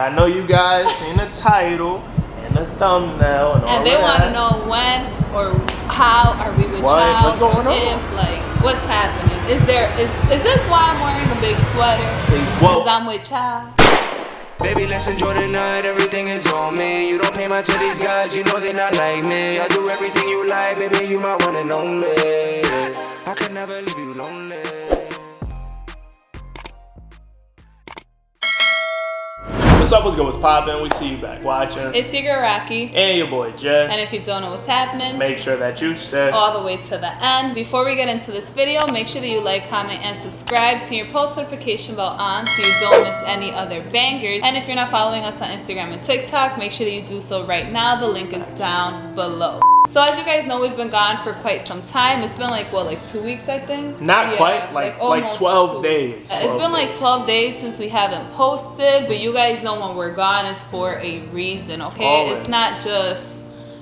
I know you guys seen the title and the thumbnail and all and they want to know when or how are we with child? What's going on? If, like, what's happening? Is this why I'm wearing a big sweater? Because I'm with child. Baby, let's enjoy the night, everything is on me. You don't pay mind to these guys, you know they're not like me. I do everything you like, baby, you my one and only. I could never leave you lonely. What's up, what's good, what's poppin'? We see you back watching. It's your girl Rocky. And your boy Jeff. And if you don't know what's happening, make sure that you stay all the way to the end. Before we get into this video, make sure that you like, comment, and subscribe. Turn your post notification bell on so you don't miss any other bangers. And if you're not following us on Instagram and TikTok, make sure that you do so right now. The link is down below. So as you guys know, we've been gone for quite some time. It's been like, what, like 2 weeks, I think? Not quite, like 12 days. It's been like 12 days since we haven't posted, but you guys know when we're gone, it's for a reason, okay? Always. It's not just,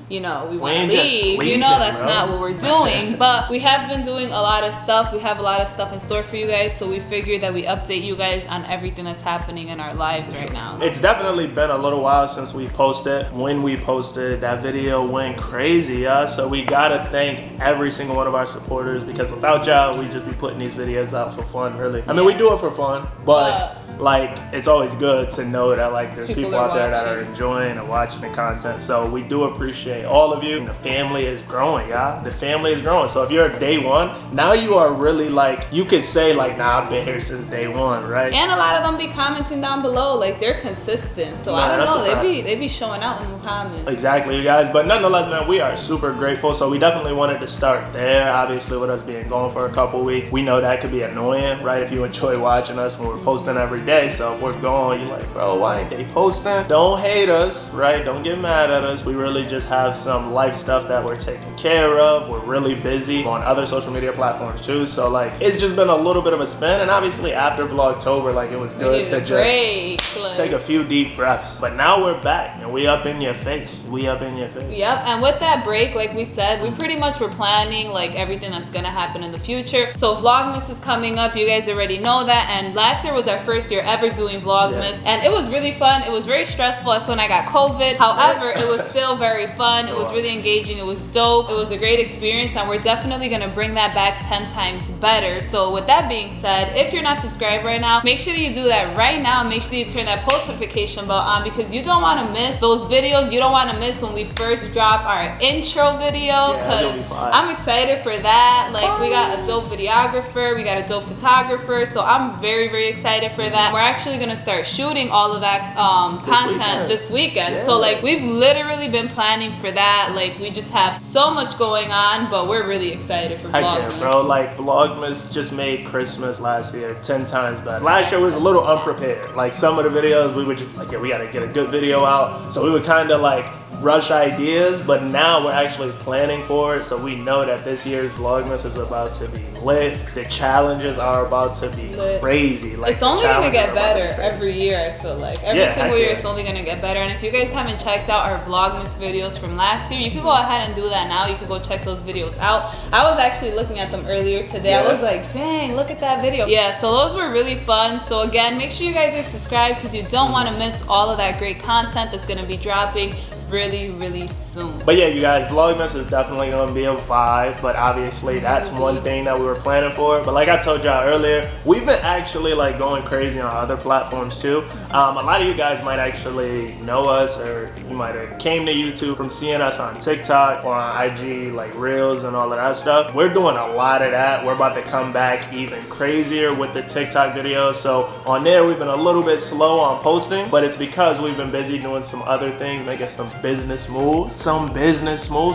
you know, we want to ain't just leave. sleeping, You know, that's bro. not what we're doing. But we have been doing a lot of stuff. We have a lot of stuff in store for you guys, so we figured that we update you guys on everything that's happening in our lives right now. It's definitely been a little while since we posted. When we posted, that video went crazy, so we gotta thank every single one of our supporters, because without y'all, we'd just be putting these videos out for fun, really. I mean, we do it for fun, but like, it's always good to know that like there's people out there that are enjoying and watching the content. So we do appreciate all of you. And the family is growing, y'all. The family is growing. So if you're day one, now you are really like, you could say like, nah, I've been here since day one, right? And a lot of them be commenting down below, like they're consistent. So I don't know, they be showing out in the comments. Exactly, you guys. But nonetheless, man, we are super grateful. So we definitely wanted to start there. Obviously, with us being gone for a couple weeks, we know that could be annoying, right? If you enjoy watching us when we're posting every day. So if we're gone, you're like, bro, why ain't they posting? Don't hate us, right? Don't get mad at us. We really just have some life stuff that we're taking care of. We're really busy on other social media platforms too. So like, it's just been a little bit of a spin. And obviously after Vlogtober, like it was good to just take a few deep breaths. But now we're back and we up in your face. We up in your face. Yep, and with that break, like we said, we pretty much were planning like everything that's gonna happen in the future. So Vlogmas is coming up. You guys already know that. And last year was our first year ever doing Vlogmas, and it was really fun. It was very stressful. That's when I got COVID. However, it was still very fun. It was really engaging. It was dope. It was a great experience, and we're definitely gonna bring that back 10 times better. So with that being said, if you're not subscribed right now, make sure that you do that right now. Make sure that you turn that post notification bell on, because you don't want to miss those videos. You don't want to miss when we first drop our intro video, because I'm excited for that. Like, we got a dope videographer, we got a dope photographer, so I'm very, very excited for that. We're actually gonna start shooting all of that content this weekend. So like, we've literally been planning for that. Like, we just have so much going on, but we're really excited for Vlogmas. Yeah, bro, like Vlogmas just made Christmas last year 10 times better. Last year was a little unprepared. Like, some of the videos we would just like, yeah, we gotta get a good video out. So we would kind of like rush ideas, but now we're actually planning for it. So we know that this year's Vlogmas is about to be lit. The challenges are about to be crazy. Like, it's only gonna get better every year, I feel like. Every single year it's only gonna get better. And if you guys haven't checked out our Vlogmas videos from last year, you can go ahead and do that now. You can go check those videos out. I was actually looking at them earlier today. I was like, dang, look at that video. Yeah, so those were really fun. So again, make sure you guys are subscribed, because you don't want to miss all of that great content that's gonna be dropping really, really soon. But yeah, you guys, Vlogmas is definitely gonna be a vibe, but obviously that's one thing that we were planning for. But like I told y'all earlier, we've been actually like going crazy on other platforms too. A lot of you guys might actually know us, or you might have came to YouTube from seeing us on TikTok or on IG, like Reels and all of that stuff. We're doing a lot of that. We're about to come back even crazier with the TikTok videos. So on there, we've been a little bit slow on posting, but it's because we've been busy doing some other things, making some business moves,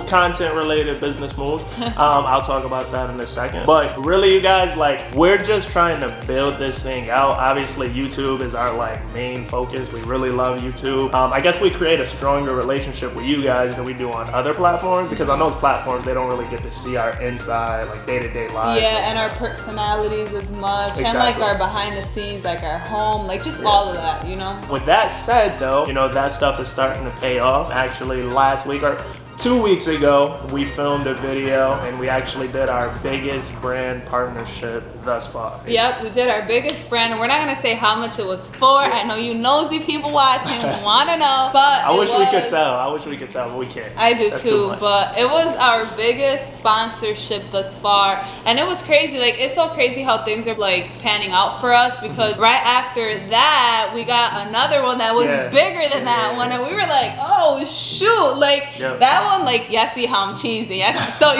content related business moves. I'll talk about that in a second. But really, you guys, like, we're just trying to build this thing out. Obviously, YouTube is our like main focus. We really love YouTube. I guess we create a stronger relationship with you guys than we do on other platforms, because on those platforms they don't really get to see our inside, like day-to-day lives. Yeah, and our personalities as much, and like our behind the scenes, like our home, like just all of that, you know. With that said though, you know, that stuff is starting to pay off. Actually, last week or 2 weeks ago, we filmed a video and we actually did our biggest brand partnership thus far. Yep, we did our biggest brand, and we're not gonna say how much it was for. I know you nosy people watching want to know, but I wish we could tell. I wish we could tell, but we can't. I do That's too, but it was our biggest sponsorship thus far, and it was crazy. Like, it's so crazy how things are like panning out for us, because right after that we got another one that was bigger than that one, and we were like, oh shoot, like that one, like, yeah, see how I'm cheesy, yes. So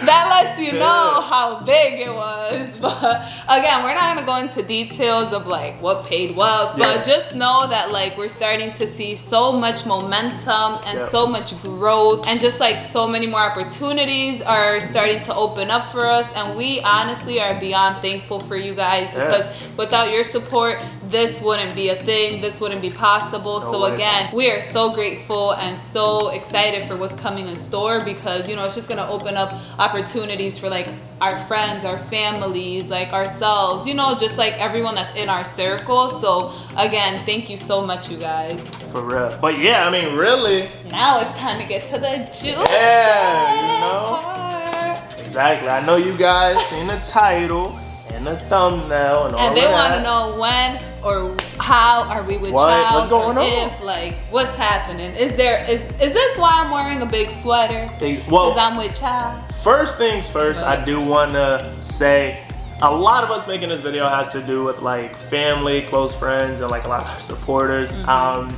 that lets you know how big it was. But again, we're not gonna go into details of like what paid what, but just know that like we're starting to see so much momentum and so much growth, and just like so many more opportunities are starting to open up for us, and we honestly are beyond thankful for you guys, because without your support, this wouldn't be a thing, this wouldn't be possible. So again, we are so grateful and so excited for what's coming in store, because you know, it's just gonna open up opportunities for like our friends, our families, like ourselves, you know, just like everyone that's in our circle. So again, thank you so much, you guys. For real. But yeah, I mean, really, now it's time to get to the juice. Yeah, you know. Exactly. I know you guys seen the title and the thumbnail and all and they that. want to know when or how are we with child? What's going on? If, like, what's happening? Is this why I'm wearing a big sweater? Well, because I'm with child. First things first, I do want to say a lot of us making this video has to do with like family, close friends, and like a lot of our supporters.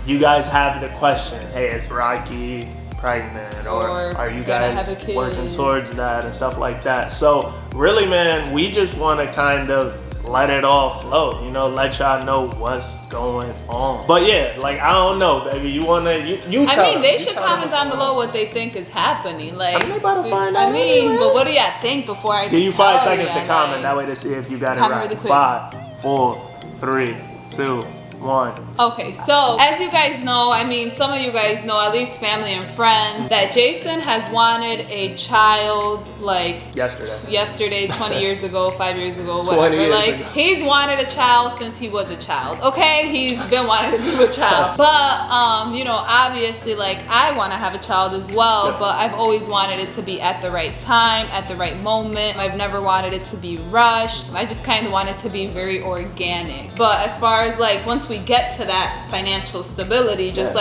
You guys have the question, hey, is Rocky pregnant, or are you guys working towards that and stuff like that? So really, man, we just want to kind of let it all flow, you know, let y'all know what's going on. But yeah, like, I don't know, baby, you wanna, you tell I mean, they them, should comment down below what they think is happening. Like, they about to find out. I mean, anyway. But what do y'all think before I give you 5 seconds to like, comment, that way to see if you got it right. Really quick. 5, 4, 3, 2, 1. Okay, so as you guys know, I mean, some of you guys know, at least family and friends, that Jason has wanted a child like yesterday, 20 years ago, 5 years ago, whatever. Like, he's wanted a child since he was a child. Okay, he's been wanting to be a child. But you know, obviously, like, I want to have a child as well, but I've always wanted it to be at the right time, at the right moment. I've never wanted it to be rushed. I just kind of want it to be very organic. But as far as like, once we get to that financial stability, just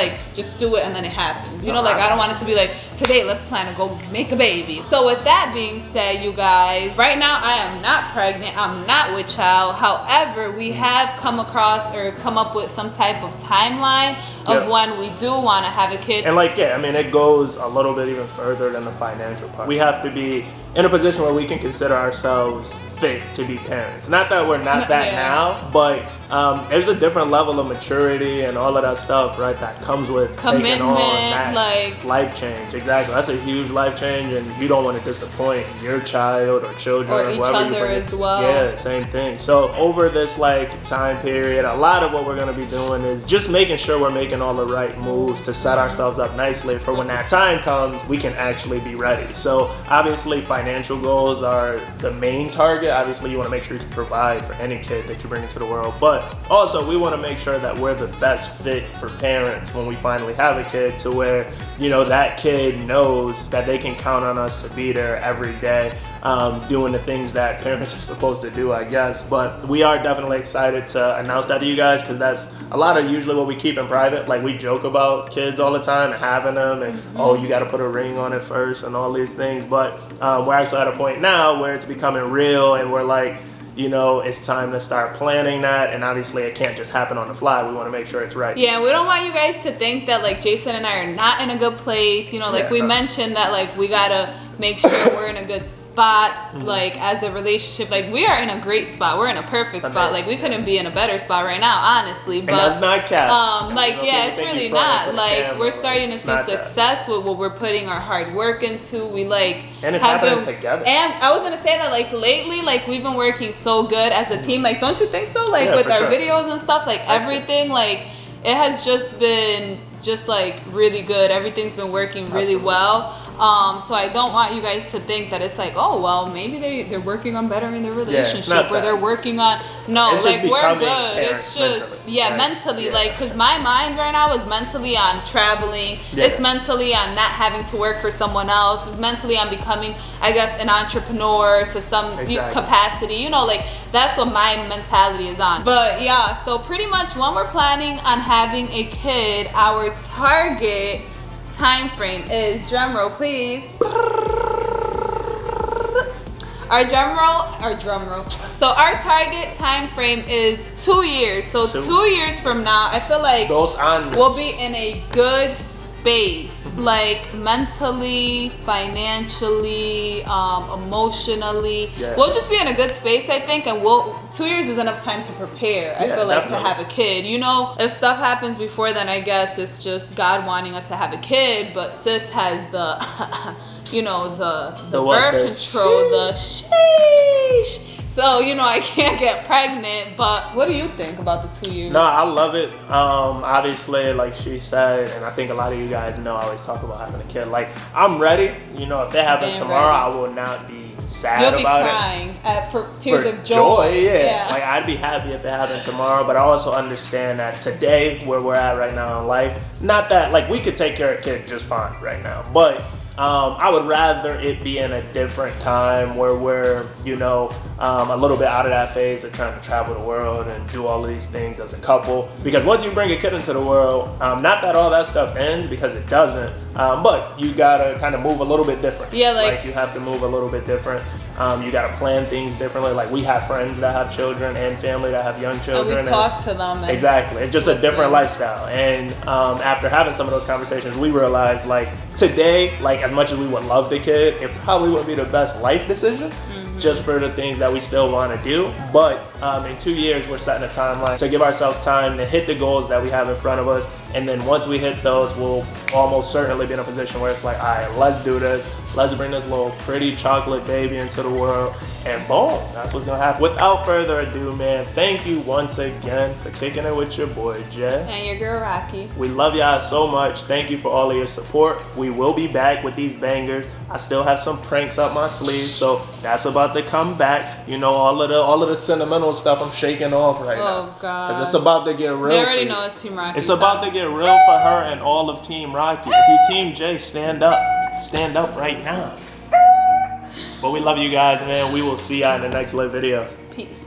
do it and then it happens. You know, like, I don't want it to be like, today let's plan to go make a baby. So with that being said, you guys, right now I am not pregnant, I'm not with child. However, we have come across or come up with some type of timeline of when we do want to have a kid. And like, I mean, it goes a little bit even further than the financial part. We have to be in a position where we can consider ourselves fit to be parents. Not that we're not that now, but there's a different level of maturity and all of that stuff, right, that comes with taking on that life change. Exactly. That's a huge life change, and you don't want to disappoint your child or children or each other as well. Yeah, same thing. So over this like time period, a lot of what we're going to be doing is just making sure we're making all the right moves to set ourselves up nicely for when that time comes, we can actually be ready. So obviously financial goals are the main target. Obviously you want to make sure you can provide for any kid that you bring into the world, but also we want to make sure that we're the best fit for parents when we finally have a kid, to where, you know, that kid knows that they can count on us to be there every day, doing the things that parents are supposed to do, I guess. But we are definitely excited to announce that to you guys, because that's a lot of usually what we keep in private. Like, we joke about kids all the time and having them, and oh, you got to put a ring on it first and all these things. But we're actually at a point now where it's becoming real, and we're like, you know, it's time to start planning that, and obviously it can't just happen on the fly. We want to make sure it's right. Yeah, we don't want you guys to think that like Jason and I are not in a good place. You know, like we mentioned that like we gotta make sure we're in a good spot, like as a relationship. Like, we are in a great spot. We're in a perfect spot. Like, we couldn't be in a better spot right now, honestly. But and that's not cap. like, yeah, it's really not. Like, we're starting to see success with what we're putting our hard work into. We like, and it's happening together. And I was gonna say that like lately, like we've been working so good as a team. Like, don't you think so? Like with our videos and stuff, like everything, like it has just been like really good. Everything's been working really well. So I don't want you guys to think that it's like, oh well, maybe they're working on bettering their relationship, or they're working on It's like we're good. parents It's just mentally, mentally, like, because my mind right now is mentally on traveling. It's mentally on not having to work for someone else. It's mentally on becoming, I guess, an entrepreneur to some capacity. You know, like that's what my mentality is on. But yeah, so pretty much when we're planning on having a kid, our target time frame is, drum roll please, our drum roll. So our target time frame is 2 years. So 2 years from now, I feel like we'll be in a good space, like mentally, financially, emotionally. We'll just be in a good space, I think, and 2 years is enough time to prepare. I feel like definitely. To have a kid. You know, if stuff happens before then, I guess it's just God wanting us to have a kid. But sis has the, you know, the birth control, the sheesh. So, you know, I can't get pregnant, but what do you think about the 2 years? No, I love it. Obviously, like she said, and I think a lot of you guys know, I always talk about having a kid. Like, I'm ready. You know, if it happens tomorrow, I will not be sad about it. You'll be crying for tears of joy. Yeah. Like, I'd be happy if it happened tomorrow, but I also understand that today, where we're at right now in life, not that, like, we could take care of kids just fine right now, but I would rather it be in a different time where we're, you know, a little bit out of that phase of trying to travel the world and do all of these things as a couple. Because once you bring a kid into the world, not that all that stuff ends, because it doesn't, but you gotta kind of move a little bit different. Yeah, like you have to move a little bit different. You gotta plan things differently. Like, we have friends that have children and family that have young children. And we talk to them. Exactly. It's just a different lifestyle. And after having some of those conversations, we realized, like, today, like, as much as we would love the kid, it probably wouldn't be the best life decision, just for the things that we still want to do. But in 2 years, we're setting a timeline to give ourselves time to hit the goals that we have in front of us. And then once we hit those, we'll almost certainly be in a position where it's like, all right, let's do this. Let's bring this little pretty chocolate baby into the world. And boom, that's what's going to happen. Without further ado, man, thank you once again for kicking it with your boy, Jay. And your girl, Rocky. We love y'all so much. Thank you for all of your support. We will be back with these bangers. I still have some pranks up my sleeve, so that's about to come back. You know, all of the sentimental stuff I'm shaking off right now. Oh, God. Because it's about to get real. They already know it's Team Rocky. It's about to get real for her and all of Team Rocky. If you Team Jay, stand up. Stand up right now. But we love you guys, man. We will see y'all in the next live video. Peace.